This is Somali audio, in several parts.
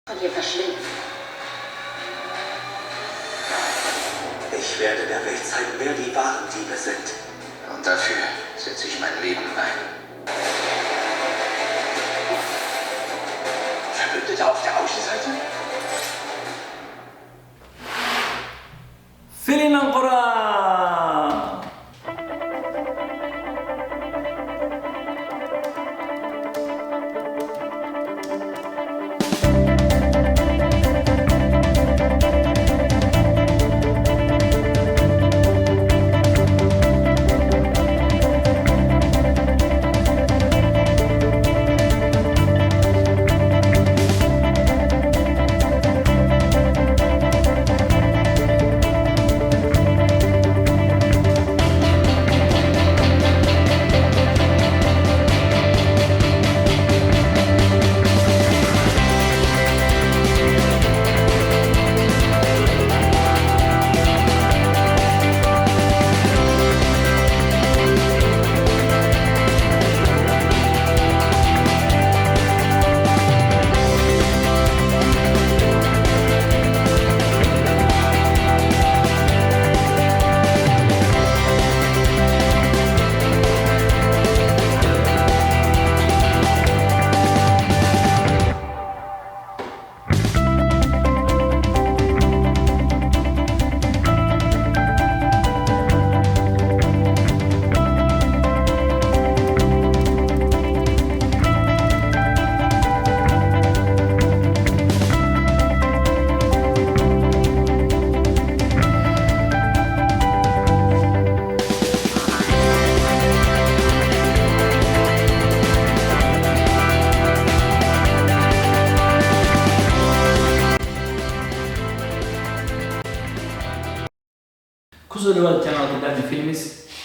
von dir verschwinden. Ich werde der Welt zeigen, wer die wahren Diebe sind. Und dafür setze ich mein Leben ein. Verbündeter auf der Außenseite? فيلم القرآن. kusoo dhawaada channelka Dami Films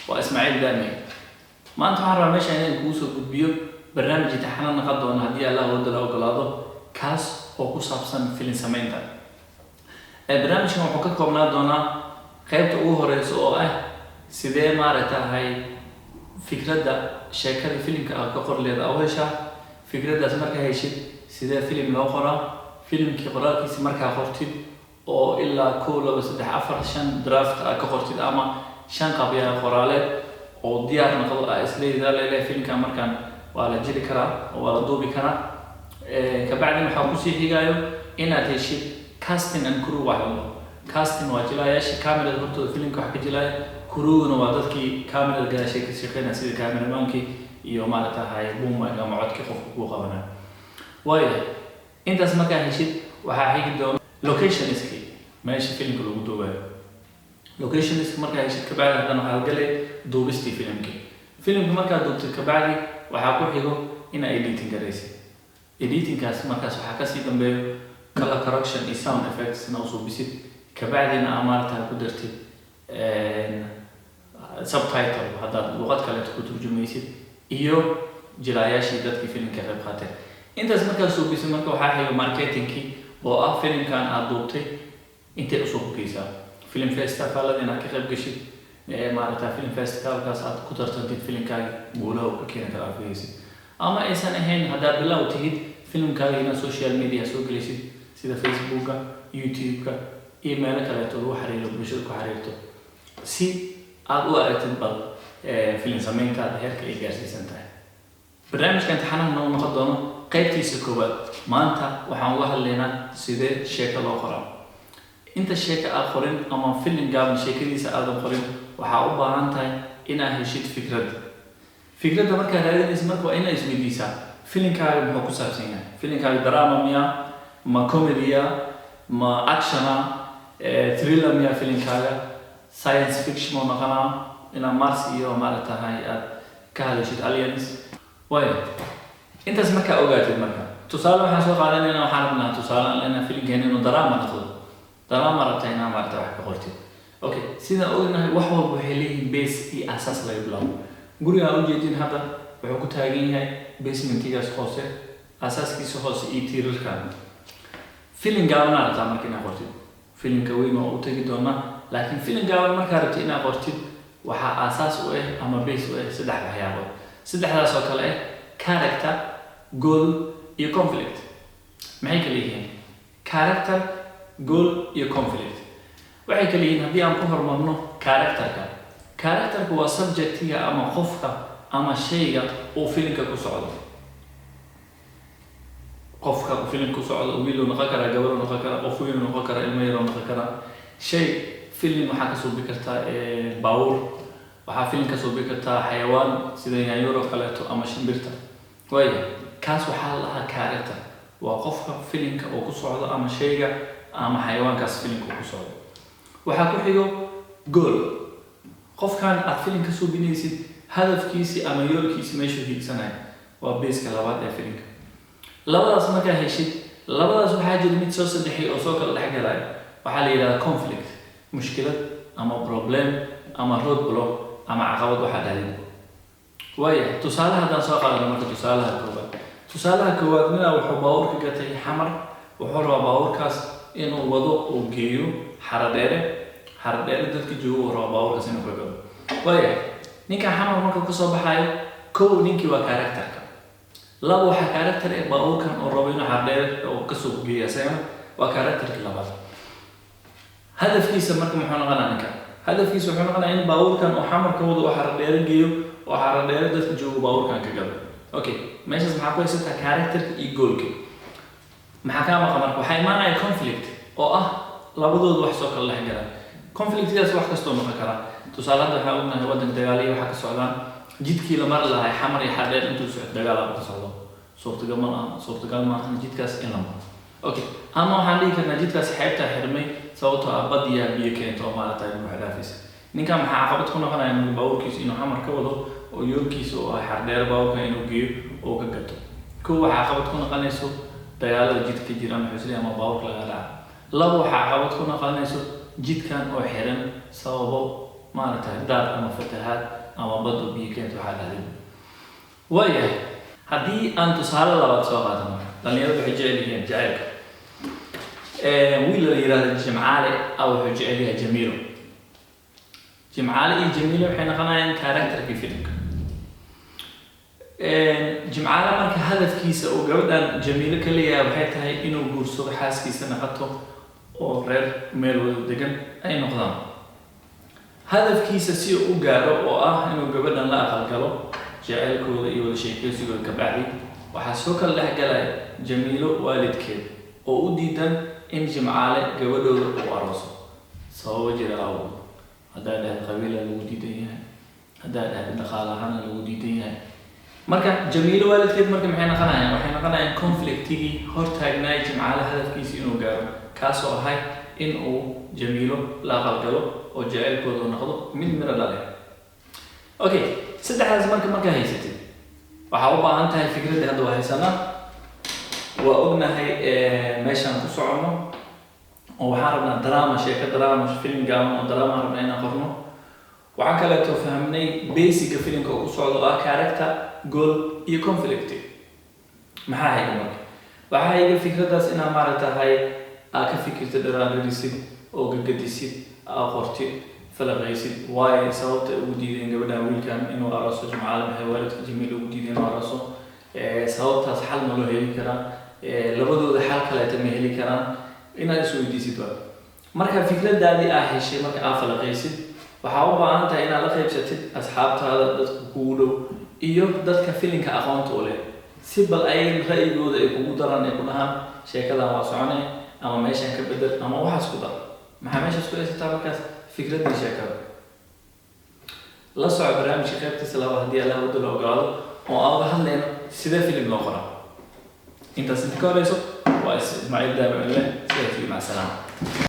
waa Ismaaciil Dami. maanta waxaan rabaa meesha inaan kuu soo gudbiyo barnaamij imtixaan noqon doona haddii Allah wadada ogolaado kaas oo ku saabsan film samaynta. barnaamijkan wuxuu ka koobnaan doonaa qaybta ugu horeysa oo ah sidee maaragtay fikradda sheekada filimka aad ka qor leedahay oo hesha fikraddaas markaa heshid sidee film loo qoraa filimkii qoraalkiisa markaa qortid oo ilaa 1 2 3 4 5 draft ka qortid ama 5 qabiya qoraaleed oo diyaar noqdo isleeyahay filimka markaan waa la jiri karaa oo waa la duubi karaa ka bacdina waxa ku sii xigayo inaad heshid casting and crew waxooda casting waa jilayaasha kamerada hortooda filimka wax ka jilaya crewna waa dadkii kamerada gaashay ka shaqeynaya sida cameramanki iyo maaragtay boom ama codki qofku ku qabanay waayo intaas markaa heshid waxaa xigi doona locationski meesha filimka lagu duubayo locationski markaa heshid ka bacdi haddana waxaa galay duubistii filimka markaa duubtid ka bacdi waxaa ku xigo inaa editing garaysid editingkaas markaas waxaa kasii dambeeyo color correction iyo sound effects na usoo bisid ka bacdina amaartaa ku dartid subtitle haddaad luqad kale ku turjumaysid iyo jilayaashii dadkii filimka qayb qaateen intaas markaa soo bisid marka waxaa xigo marketingkii oo ah filimkan aad duubtay intee usoo hogeysaa film festivalada inaad ka qayb gashid maaragtay film festivalkaas aad ku tartantid filimkaaga guulaha ka keeni kara afgeysid ama aysan ahayn haddaad bilow tihid filimkaaga inaad social media soo gelisid sida facebooka youtube-ka iyo meelo kaleeto lagu xiriiro bulshada ku xiriirto si aad u aragtid bal film samayntaada heerka ay gaarsiisan tahay barnaamijka imtixaanaha noo noqon doono qaybtiisa koowaad maanta waxaan uga hadlaynaa sidee sheeko loo qoraa inta sheeko aad qorin ama film gaaban sheekadiisa aadan qorin waxaa u baahan tahay inaad heshid fikradda markaad raadinaysa marka waa inaad isweydiisaa filimkaaga muxuu ku saabsan yahay filimkaaga drama miya ma comedya ma actiona thriller miya filimkaaga science fiction oo noqonaa inaad Mars iyo maaragtay aad ka hadashid aliens waayo intaas markaa ogaatid marka tusaale waxaan soo qaadanaynaa waxaan rabnaa tusaale inaan filimkeena inuu drama noqdo drama rabtaa inaan maaragtay wax ka qortid okay sida ognahay wax walba waxay leeyihiin base iyo asaas laga bilaabo guriga aan u jeedin hadda wuxuu ku taagan yahay basementigaas hoose asaaskiisa hoose iyo tiirarkan film gaaban rabtaa marka inaad qortid filimka weyn oo u tagi doona laakiin film gaaban markaa rabtid inaad qortid waxaa asaas u ah ama base u ah saddex waxyaabood saddexdaas oo kale ah character goal iyo conflict maxay kala yihiin character, goal iyo conflict. waxay kala yihiin haddii aan ku hormarno characterka waa subjectiga ama qofka ama shayga uu filimka ku socdo. qofka uu filimka ku socdo wiil uu noqon karaa, gabar uu noqon karaa, qof weyn uu noqon karaa, ilmo yar uu noqon karaa. shay film waxaa kasoo bixi kartaa baabuur, waxaa film kasoo bixi kartaa xayawaan sida yaanyuur oo kaleeto ama shimbirta. waayo kaas waxaa la dhahaa character, waa qofka filimka uu ku socdo ama shayga ama xayawaankaas filimka uu ku socdo. waxaa ku xigo goal, qofkan aad filimka soo binaysid hadafkiisi ama yoolkiisi meeshuu hiigsanayo waa beeska labaad ee filimka. labadaas markaa heshid, labadaas waxaa jira mid soo saddexay oo soo kala dhexgalaya, waxaa la yidhahdaa conflict, mushkilad ama problem ama roadblock ama caqabad waxaa dhahday. waayo tusaale haddaan soo qaadano marka tusaalaha koowaad ninaa wuxuu baabuur ka gatay xamar, wuxuu rabaa baabuurkaas inuu wado uu geeyo xaradheere dadka joogo uu rabaa baabuurkaas inuu ka gado. waayo ninkan xamar marka kasoo baxayo, kow ninkii waa characterka, laba waxaa character ee baabuurkan oo rabo inuu xaradheere oo kasoo geeyo isagana waa characterkii labaad. hadafkiisa marka muxuu noqonaa ninka? hadafkiisa wuxuu noqonaa in baabuurkan oo xamarka wado oo xaradheere geeyo oo xaradheere dadka joogo baabuurkan ka gado. okay, meeshaas maxaa ku haysataa characterka iyo goalka. maxaa kaa maqan marka? waxaa imaanaya conflict oo ah labadooda wax soo kala dhex gala. conflictgaas wax kastoo noqon karaa. tusaale hadda waxaa ognahay waddanka dagaaliya waxaa ka socdaan jidkii la mari lahaa xamar iyo xaradheere intuu socdo dagaal ka socdo. suurtagal maahan jidkaas in la maro. okay, ama waxaan dhihi karnaa jidkaas xeebtaa xirmay sababtoo ah badiyaa biyo keento oo maaragtay wax dhaafaysa. ninkan maxaa caqabad ku noqonaya inuu baabuurkiisa inuu xamar ka wado oo yoolkiisa oo ah xaradheere baabuurkan inuu geeyo oo ka gato. kow waxaa caqabad ku noqonayso dagaalada jidka jira ama xusli ama baabuurka laga dhaca. laba waxaa caqabad ku noqonayso jidkan oo xiran sababo maaragtay daad ama fatahaad ama bado biyo keento waxaa dhahday. waayahay haddii aan tusaale labaad soo qaadano, dhalinyaradu waxay jecel yihiin jacaylka. wiil la yiraahdo Jimcaale wuxuu jecel yahay Jamiilo. Jimcaale iyo Jamiilo waxay noqonayaan characterkii filimka. Jimcaale marka hadafkiisa oo gabadhan Jamiilo ka leeyahay waxay tahay inuu guursado xaaskiisa noqoto oo reer meel wada degan ay noqdaan. hadafkiisa si uu u gaaro oo ah inuu gabadhan la aqal-galo jacaylkooda iyo wada sheekaysigooda ka bacdi, waxaa soo kala dhex galaya Jamiilo waalidkeed oo u diidan in Jimcaale gabadhooda uu arooso sababo jira awgeed. haddaa dhahda qabiila lagu diidan yahay, haddaa dhahda dhaqaale ahaan lagu diidan yahay. marka Jamiilo waalidkeed marka maxay noqonayaan? waxay noqonayaan conflictigii hortaagnaay Jimcaale hadafkiisa inuu gaaro, kaasoo ahay in uu Jamiilo la aqal-galo oo jacaylkooda noqdo mid miro dhale. okay, saddexdaas marka haysatid waxaa u baahan tahay fikradda hadda waa haysanaa, waa ognahay meeshaan ku socono oo waxaan rabnaa drama, sheeko drama, film gaaban oo drama rabnaa inaan qorno. waxaan kaleeto fahmnay basicka filimka oo ku socdo ah character, goal iyo conflict. maxaa hayga marka? waxaa hayga fikraddaas inaa maaragtahay aa ka fikirta dharaanradisid oo gagadisid aa qortid falaqaysid waayo sababta ugu diideen gabadhan wiilkan inuu arooso Jimcaale, maxay waalidka Jamiilo ugu diideen inuu arooso, sababtaas xal ma loo heli karaa, labadooda xal kaleeta ma heli karaan, inaad isweydiisid. marka fikradaadii aa heshay marka aa falaqaysid waxaa u baahan tahay inaad la qaybsatid asxaabtaada, dadka kugu dhow iyo dadka filimka aqoonta u leh, si bal ayaga ra'yigooda ay kugu daraan, ay ku dhahaan sheekadan waa soconay ama meeshaan ka bedel ama waxaas ku dar. maxaa meeshaas ku haysataa markaas? fikradii sheekada. la soco barnaamijka qaybtiisa labaad haddii Allah wada la ogolaado oo aan uga hadlayno sidee filim loo qoraa. intaas inta ka horeyso waa Ismaaciil Daabacille, sidaas iyo mac salaama.